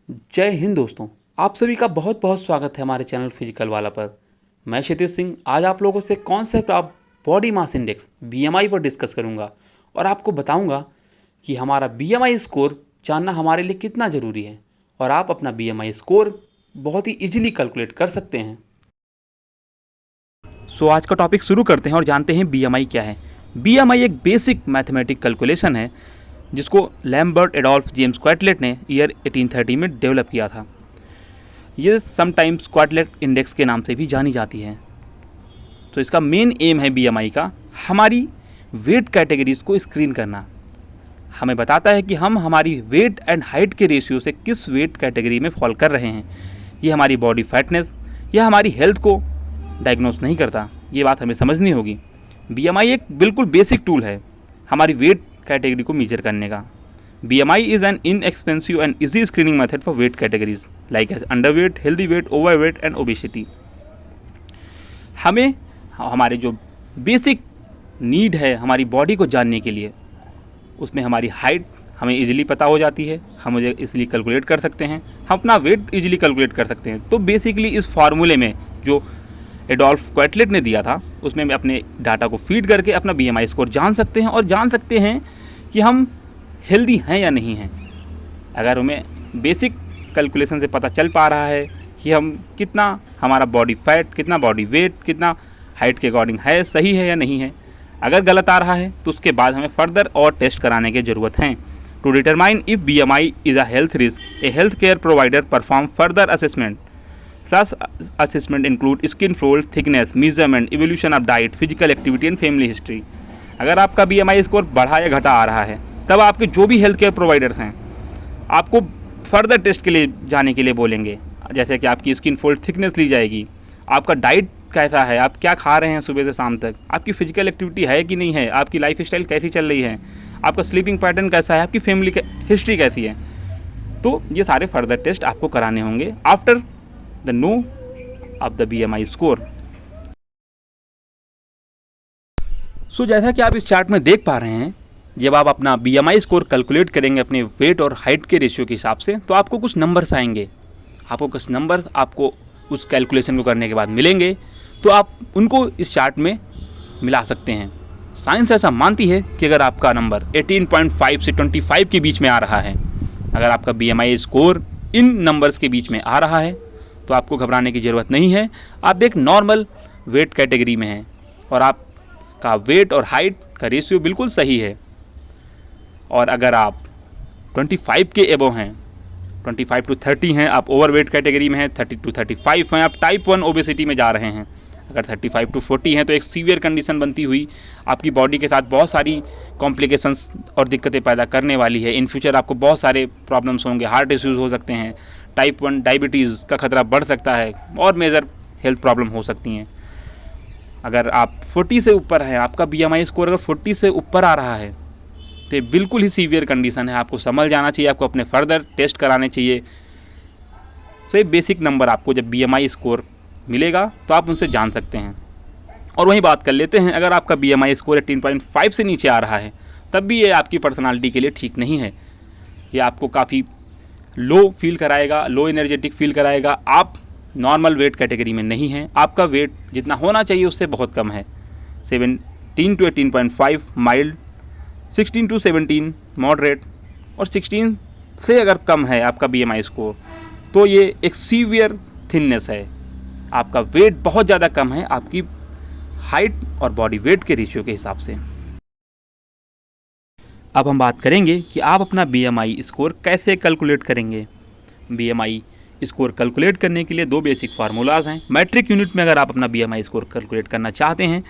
जय हिंद दोस्तों। आप सभी का बहुत बहुत स्वागत है हमारे चैनल फिजिकल वाला पर। मैं क्षितिज सिंह आज आप लोगों से concept of body mass index BMI पर डिस्कस करूंगा और आपको बताऊंगा कि हमारा बीएमआई स्कोर जानना हमारे लिए कितना ज़रूरी है और आप अपना बीएमआई स्कोर बहुत ही इजीली कैलकुलेट कर सकते हैं। आज का टॉपिक शुरू करते हैं और जानते हैं बीएमआई क्या है। बीएमआई एक बेसिक मैथमेटिक कैलकुलेशन है जिसको लैम्बर्ट एडोल्फ जेम्स क्वार्टलेट ने ईयर 1830 में डेवलप किया था। ये समटाइम्स क्वार्टलेट इंडेक्स के नाम से भी जानी जाती है। तो इसका मेन एम है बीएमआई का हमारी वेट कैटेगरीज को स्क्रीन करना। हमें बताता है कि हम हमारी वेट एंड हाइट के रेशियो से किस वेट कैटेगरी में फॉल कर रहे हैं। ये हमारी बॉडी फैटनेस या हमारी हेल्थ को डायग्नोस नहीं करता। ये बात हमें समझनी होगी। बीएमआई एक बिल्कुल बेसिक टूल है हमारी वेट कैटेगरी को मेजर करने का। BMI is an inexpensive and easy screening method for weight categories like as underweight, healthy weight, overweight and obesity. हमें हमारे जो बेसिक नीड है हमारी बॉडी को जानने के लिए, उसमें हमारी हाइट हमें इजीली पता हो जाती है, हम मुझे इसलिए कैलकुलेट कर सकते हैं, हम अपना वेट इजीली कैलकुलेट कर सकते हैं। तो बेसिकली इस फार्मूले में जो एडोल्फ क्वार्टलेट ने दिया था उसमें हम अपने डाटा को फीड करके अपना BMI स्कोर जान सकते हैं और जान सकते हैं कि हम हेल्दी हैं या नहीं हैं। अगर हमें बेसिक कैलकुलेशन से पता चल पा रहा है कि हम कितना हमारा बॉडी फैट, कितना बॉडी वेट, कितना हाइट के अकॉर्डिंग है, सही है या नहीं है। अगर गलत आ रहा है तो उसके बाद हमें फर्दर और टेस्ट कराने की ज़रूरत है। To determine if BMI is a health risk, a health care provider perform further assessment. Such assessment include skin fold thickness, measurement, evolution of diet, physical activity and family history। अगर आपका BMI score बढ़ा या घटा आ रहा है तब आपके जो भी हेल्थ केयर प्रोवाइडर्स हैं आपको फर्दर टेस्ट के लिए जाने के लिए बोलेंगे। जैसे कि आपकी स्किन फोल्ड थिकनेस ली जाएगी, आपका डाइट कैसा है, आप क्या खा रहे हैं सुबह से शाम तक, आपकी फिजिकल एक्टिविटी है कि नहीं है, आपकी लाइफ स्टाइल कैसी चल रही है, आपका स्लीपिंग पैटर्न कैसा है, आपकी फैमिली हिस्ट्री कैसी है। तो ये सारे फर्दर टेस्ट आपको कराने होंगे after the know of the BMI score। जैसा कि आप इस चार्ट में देख पा रहे हैं, जब आप अपना BMI स्कोर कैलकुलेट करेंगे अपने वेट और हाइट के रेशियो के हिसाब से तो आपको कुछ नंबर्स आएंगे। आपको कुछ नंबर्स आपको उस कैलकुलेशन को करने के बाद मिलेंगे तो आप उनको इस चार्ट में मिला सकते हैं। साइंस ऐसा मानती है कि अगर आपका नंबर 18.5 से 25 के बीच में आ रहा है, अगर आपका BMI स्कोर इन नंबर्स के बीच में आ रहा है तो आपको घबराने की ज़रूरत नहीं है। आप एक नॉर्मल वेट कैटेगरी में हैं और आपका वेट और हाइट का रेशियो बिल्कुल सही है। और अगर आप 25 के एबो हैं, 25 to 30 हैं, आप ओवर वेट कैटेगरी में हैं, 30 to 35 हैं, आप टाइप 1 ओबेसिटी में जा रहे हैं। अगर 35 to 40 हैं तो एक सीवियर कंडीशन बनती हुई आपकी बॉडी के साथ बहुत सारी कॉम्प्लिकेशंस और दिक्कतें पैदा करने वाली है। इन फ्यूचर आपको बहुत सारे प्रॉब्लम्स होंगे, हार्ट इश्यूज़ हो सकते हैं, टाइप 1 डायबिटीज़ का खतरा बढ़ सकता है और मेजर हेल्थ प्रॉब्लम हो सकती हैं। अगर आप 40 से ऊपर हैं, आपका BMI स्कोर अगर 40 से ऊपर आ रहा है तो बिल्कुल ही सीवियर कंडीशन है, आपको समझ जाना चाहिए, आपको अपने फर्दर टेस्ट कराने चाहिए। ये बेसिक नंबर आपको जब BMI स्कोर मिलेगा तो आप उनसे जान सकते हैं। और वहीं बात कर लेते हैं, अगर आपका BMI स्कोर 18.5 से नीचे आ रहा है तब भी ये आपकी पर्सनालिटी के लिए ठीक नहीं है। ये आपको काफ़ी लो फील कराएगा, लो एनर्जेटिक फील कराएगा। आप नॉर्मल वेट कैटेगरी में नहीं हैं, आपका वेट जितना होना चाहिए उससे बहुत कम है। 17 to 18.5 माइल्ड, 16 to 17 मॉडरेट और 16 से अगर कम है आपका BMI स्कोर तो ये एक सीवियर थिननेस है। आपका वेट बहुत ज़्यादा कम है आपकी हाइट और बॉडी वेट के रेशियो के हिसाब से। अब हम बात करेंगे कि आप अपना BMI स्कोर कैसे कैलकुलेट करेंगे। BMI स्कोर कैलकुलेट करने के लिए दो बेसिक फार्मूलाज हैं। मैट्रिक यूनिट में अगर आप अपना BMI स्कोर कैलकुलेट करना चाहते हैं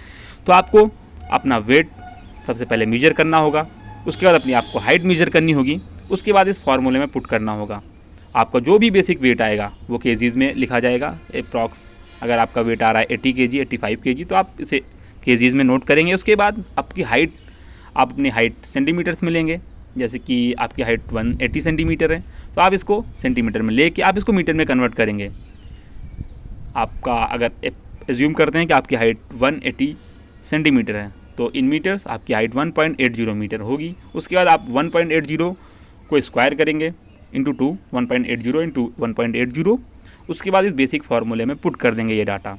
तो आपको अपना वेट सबसे पहले मेजर करना होगा, उसके बाद अपनी आपको हाइट मेजर करनी होगी, उसके बाद इस फार्मूले में पुट करना होगा। आपका जो भी बेसिक वेट आएगा वो केजीज़ में लिखा जाएगा अप्रॉक्स। अगर आपका वेट आ रहा है 80 kg, 85 kg तो आप इसे केजीज़ में नोट करेंगे। उसके बाद आपकी हाइट, आप अपनी हाइट सेंटीमीटर्स में लेंगे। जैसे कि आपकी हाइट 180 सेंटीमीटर है तो आप इसको सेंटीमीटर में लेके आप इसको मीटर में कन्वर्ट करेंगे। आपका अगर एज्यूम करते हैं कि आपकी हाइट 180 सेंटीमीटर है तो इन मीटर्स आपकी हाइट 1.80 मीटर होगी। उसके बाद आप 1.80 को स्क्वायर करेंगे इंटू 2 1.80 इंटू 1.80। उसके बाद इस बेसिक फार्मूले में पुट कर देंगे ये डाटा,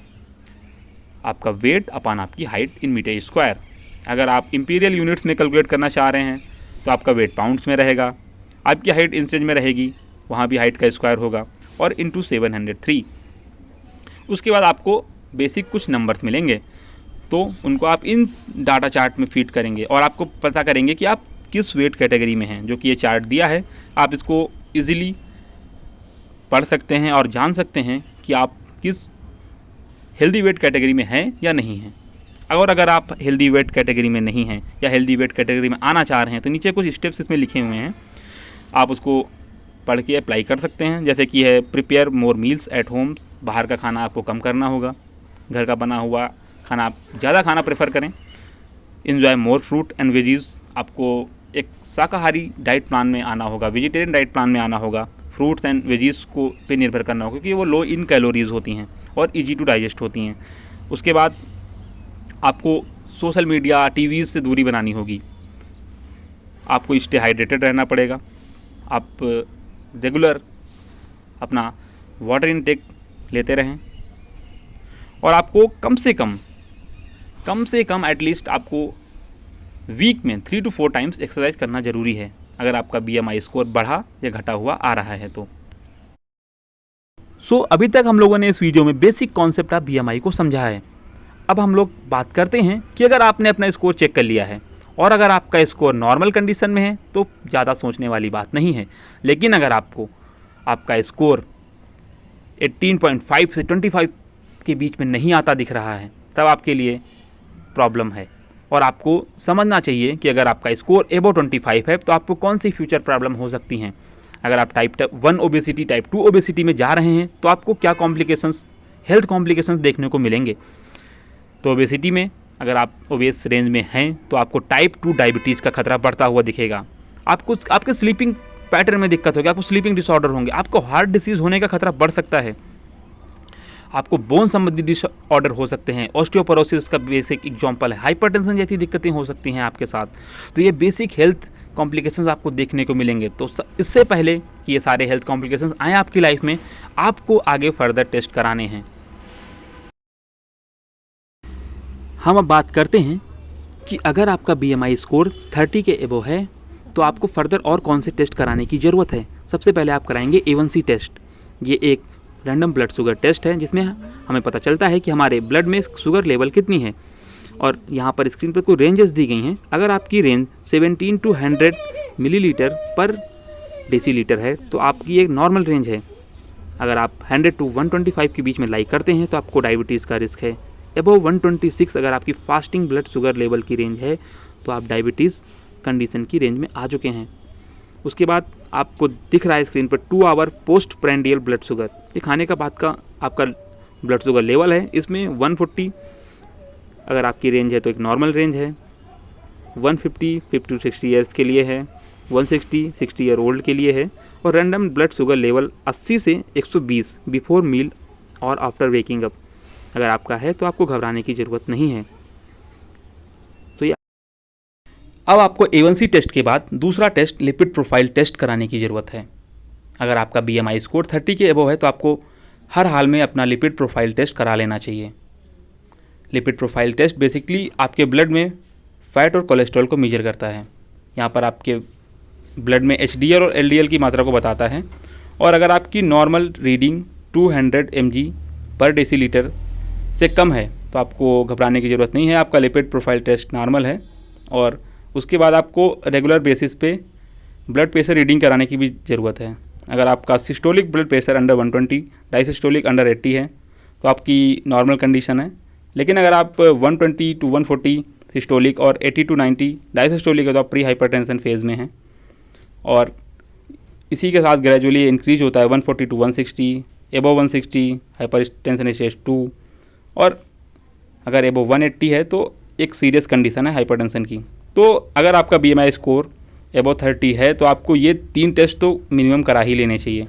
आपका वेट अपान आपकी हाइट इन मीटर स्क्वायर। अगर आप इंपीरियल यूनिट्स में कैलकुलेट करना चाह रहे हैं तो आपका वेट पाउंड्स में रहेगा, आपकी हाइट इंचेज में रहेगी, वहाँ भी हाइट का स्क्वायर होगा, और इंटू 703। उसके बाद आपको बेसिक कुछ नंबर्स मिलेंगे, तो उनको आप इन डाटा चार्ट में फीड करेंगे और आपको पता करेंगे कि आप किस वेट कैटेगरी में हैं। जो कि ये चार्ट दिया है, आप इसको ईजिली पढ़ सकते हैं और जान सकते हैं कि आप किस हेल्दी वेट कैटेगरी में हैं या नहीं हैं। अगर आप हेल्दी वेट कैटेगरी में नहीं हैं या हेल्दी वेट कैटेगरी में आना चाह रहे हैं तो नीचे कुछ स्टेप्स इसमें लिखे हुए हैं, आप उसको पढ़ के अप्लाई कर सकते हैं। जैसे कि है प्रिपेयर मोर मील्स एट होम्स, बाहर का खाना आपको कम करना होगा, घर का बना हुआ खाना आप ज़्यादा खाना प्रेफर करें। Enjoy more fruit and veggies, आपको एक शाकाहारी डाइट प्लान में आना होगा, वेजिटेरियन डाइट प्लान में आना होगा। फ्रूट्स एंड वेजीज़ को पे निर्भर करना होगा क्योंकि वो लो इन कैलोरीज़ होती हैं और ईजी टू डाइजेस्ट होती हैं। उसके बाद आपको सोशल मीडिया टीवीज़ से दूरी बनानी होगी, आपको स्टे हाइड्रेटेड रहना पड़ेगा, आप रेगुलर अपना वाटर इनटेक लेते रहें, और आपको कम से कम एटलीस्ट आपको वीक में 3 to 4 टाइम्स एक्सरसाइज करना ज़रूरी है अगर आपका BMI स्कोर बढ़ा या घटा हुआ आ रहा है तो। अभी तक हम लोगों ने इस वीडियो में बेसिक कॉन्सेप्ट ऑफ BMI को समझा है। अब हम लोग बात करते हैं कि अगर आपने अपना स्कोर चेक कर लिया है और अगर आपका स्कोर नॉर्मल कंडीशन में है तो ज़्यादा सोचने वाली बात नहीं है, लेकिन अगर आपका स्कोर 18.5 से 25 के बीच में नहीं आता दिख रहा है तब आपके लिए प्रॉब्लम है, और आपको समझना चाहिए कि अगर आपका स्कोर एबो 25 है तो आपको कौन सी फ्यूचर प्रॉब्लम हो सकती हैं। अगर आप टाइप 1 ओबेसिटी, टाइप 2 ओबेसिटी में जा रहे हैं तो आपको क्या कॉम्प्लिकेशंस, हेल्थ कॉम्प्लिकेशंस देखने को मिलेंगे। तो ओबेसिटी में अगर आप ओबेस रेंज में हैं तो आपको टाइप 2 डायबिटीज़ का खतरा बढ़ता हुआ दिखेगा, आपको आपके स्लीपिंग पैटर्न में दिक्कत होगी, आपको स्लीपिंग डिसऑर्डर होंगे, आपको हार्ट डिसीज़ होने का खतरा बढ़ सकता है, आपको बोन संबंधी डिसऑर्डर हो सकते हैं, ऑस्टियोपोरोसिस का बेसिक एग्जांपल है, हाइपरटेंशन जैसी दिक्कतें हो सकती हैं आपके साथ। तो ये बेसिक हेल्थ कॉम्प्लिकेशंस आपको देखने को मिलेंगे। तो इससे पहले कि ये सारे हेल्थ कॉम्प्लिकेशंस आए आपकी लाइफ में, आपको आगे फर्दर टेस्ट कराने हैं। हम अब बात करते हैं कि अगर आपका BMI स्कोर 30 के एबो है तो आपको फर्दर और कौन से टेस्ट कराने की ज़रूरत है। सबसे पहले आप कराएंगे A1C टेस्ट। ये एक रैंडम ब्लड शुगर टेस्ट है जिसमें हमें पता चलता है कि हमारे ब्लड में शुगर लेवल कितनी है, और यहाँ पर स्क्रीन पर कुछ रेंजेस दी गई हैं। अगर आपकी रेंज 17 to 100 मिलीलीटर पर डेसीलीटर है तो आपकी एक नॉर्मल रेंज है। अगर आप 100 to 125 के बीच में लाइक करते हैं तो आपको डायबिटीज़ का रिस्क है। अबव 126 अगर आपकी फास्टिंग ब्लड शुगर लेवल की रेंज है तो आप डायबिटीज़ कंडीशन की रेंज में आ चुके हैं। उसके बाद आपको दिख रहा है स्क्रीन पर 2 hour post prandial blood sugar, ये खाने का बाद का आपका ब्लड शुगर लेवल है। इसमें 140 अगर आपकी रेंज है तो एक नॉर्मल रेंज है, 150 50 to 60 ईयर्स के लिए है, 160 60 ईयर ओल्ड के लिए है, और रैंडम ब्लड शुगर लेवल 80 से 120 बिफोर मील और आफ्टर वेकिंग अप अगर आपका है तो आपको घबराने की ज़रूरत नहीं है। तो ये अब आपको A1C टेस्ट के बाद दूसरा टेस्ट लिपिड प्रोफाइल टेस्ट कराने की ज़रूरत है। अगर आपका BMI स्कोर 30 के एबव है तो आपको हर हाल में अपना लिपिड प्रोफाइल टेस्ट करा लेना चाहिए। लिपिड प्रोफाइल टेस्ट बेसिकली आपके ब्लड में फ़ैट और कोलेस्ट्रॉल को मेजर करता है। यहाँ पर आपके ब्लड में HDL और LDL की मात्रा को बताता है, और अगर आपकी नॉर्मल रीडिंग 200 mg पर डेसीलीटर से कम है तो आपको घबराने की ज़रूरत नहीं है, आपका लिपिड प्रोफाइल टेस्ट नॉर्मल है। और उसके बाद आपको रेगुलर बेसिस पे ब्लड प्रेशर रीडिंग कराने की भी ज़रूरत है। अगर आपका systolic blood pressure under 120, diastolic under 80 है तो आपकी नॉर्मल कंडीशन है। लेकिन अगर आप 120 to 140 सिस्टोलिक और 80 to 90 डायसिस्टोलिक है तो आप प्री हाइपरटेंशन फेज़ में हैं, और इसी के साथ ग्रेजुअली इंक्रीज होता है 140 to 160, एबव 160 हाइपरटेंशन स्टेज 2, और अगर एबव 180 है तो एक सीरियस कंडीशन है हाइपरटेंशन की। तो अगर आपका BMI स्कोर एबव 30 है तो आपको ये 3 टेस्ट तो मिनिमम करा ही लेने चाहिए।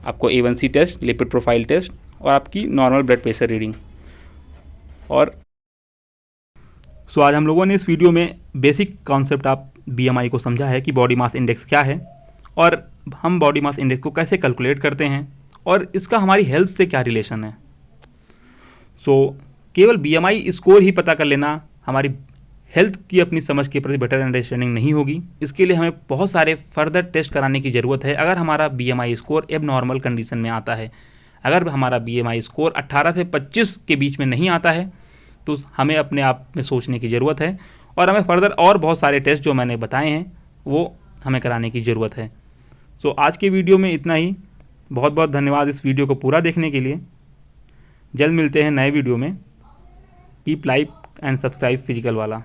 आपको A1C test, lipid profile test और आपकी नॉर्मल ब्लड प्रेशर रीडिंग। और आज हम लोगों ने इस वीडियो में बेसिक कॉन्सेप्ट ऑफ BMI को समझा है कि बॉडी मास इंडेक्स क्या है, और हम बॉडी मास इंडेक्स को कैसे कैलकुलेट करते हैं और इसका हमारी हेल्थ से क्या रिलेशन है। केवल BMI स्कोर ही पता कर लेना हमारी हेल्थ की अपनी समझ के प्रति बेटर अंडरस्टैंडिंग नहीं होगी। इसके लिए हमें बहुत सारे फर्दर टेस्ट कराने की ज़रूरत है। अगर हमारा BMI स्कोर एब नॉर्मल कंडीशन में आता है, अगर हमारा BMI स्कोर 18 से 25 के बीच में नहीं आता है, तो हमें अपने आप में सोचने की ज़रूरत है और हमें फर्दर और बहुत सारे टेस्ट जो मैंने बताए हैं वो हमें कराने की ज़रूरत है। आज के वीडियो में इतना ही। बहुत बहुत धन्यवाद इस वीडियो को पूरा देखने के लिए। जल्द मिलते हैं नए वीडियो में। Keep like and subscribe physical वाला।